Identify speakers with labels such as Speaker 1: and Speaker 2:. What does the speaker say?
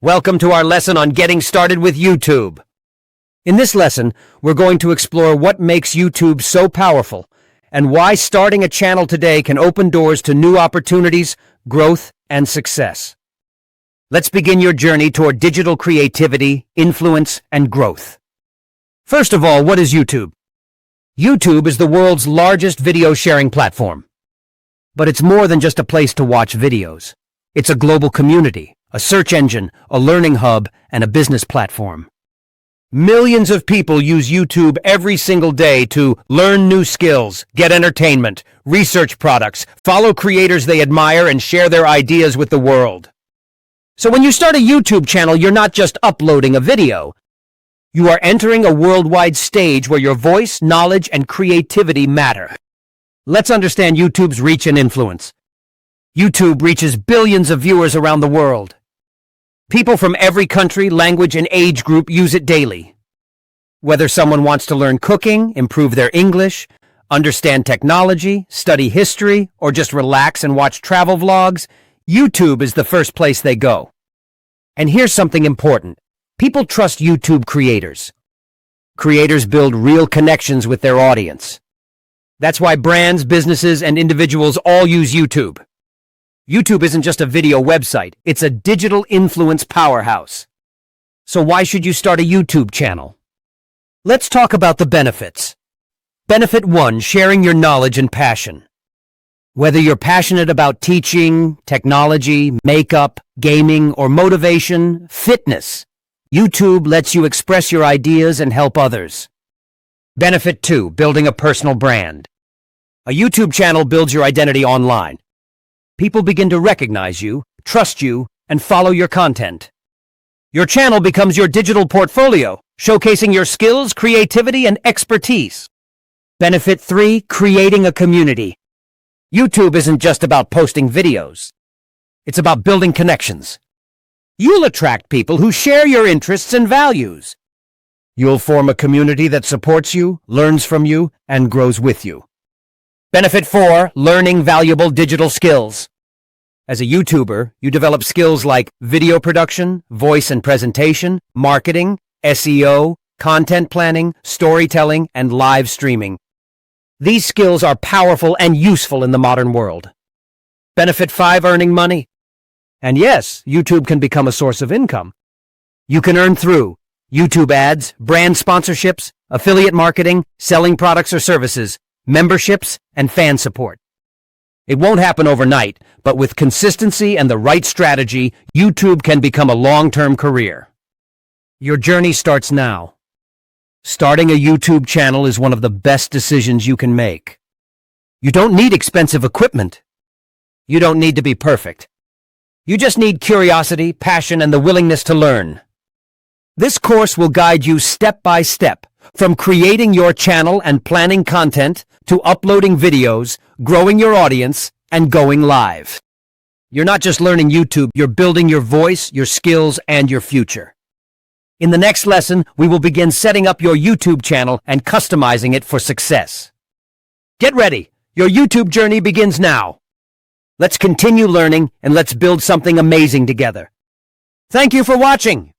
Speaker 1: Welcome to our lesson on getting started with YouTube. In this lesson, we're going to explore what makes YouTube so powerful and why starting a channel today can open doors to new opportunities, growth, and success. Let's begin your journey toward digital creativity, influence, and growth. First of all, what is YouTube? YouTube is the world's largest video sharing platform. But it's more than just a place to watch videos. It's a global community, a search engine, a learning hub, and a business platform. Millions of people use YouTube every single day to learn new skills, get entertainment, research products, follow creators they admire, and share their ideas with the world. So when you start a YouTube channel, you're not just uploading a video. You are entering a worldwide stage where your voice, knowledge, and creativity matter. Let's understand YouTube's reach and influence. YouTube reaches billions of viewers around the world. People from every country, language, and age group use it daily. Whether someone wants to learn cooking, improve their English, understand technology, study history, or just relax and watch travel vlogs, YouTube is the first place they go. And here's something important. People trust YouTube creators. Creators build real connections with their audience. That's why brands, businesses, and individuals all use YouTube. YouTube isn't just a video website, it's a digital influence powerhouse. So why should you start a YouTube channel? Let's talk about the benefits. Benefit 1, sharing your knowledge and passion. Whether you're passionate about teaching, technology, makeup, gaming, or motivation, fitness, YouTube lets you express your ideas and help others. Benefit 2, building a personal brand. A YouTube channel builds your identity online. People begin to recognize you, trust you, and follow your content. Your channel becomes your digital portfolio, showcasing your skills, creativity, and expertise. Benefit 3, creating a community. YouTube isn't just about posting videos. It's about building connections. You'll attract people who share your interests and values. You'll form a community that supports you, learns from you, and grows with you. Benefit 4, learning valuable digital skills. As a YouTuber, you develop skills like video production, voice and presentation, marketing, SEO, content planning, storytelling, and live streaming. These skills are powerful and useful in the modern world. Benefit 5, earning money. And yes, YouTube can become a source of income. You can earn through YouTube ads, brand sponsorships, affiliate marketing, selling products or services, memberships, and fan support. It won't happen overnight, but with consistency and the right strategy, YouTube can become a long-term career. Your journey starts now. Starting a YouTube channel is one of the best decisions you can make. You don't need expensive equipment. You don't need to be perfect. You just need curiosity, passion, and the willingness to learn. This course will guide you step by step, from creating your channel and planning content to uploading videos, growing your audience, and going live. You're not just learning YouTube, you're building your voice, your skills, and your future. In the next lesson, we will begin setting up your YouTube channel and customizing it for success. Get ready! Your YouTube journey begins now. Let's continue learning and let's build something amazing together. Thank you for watching.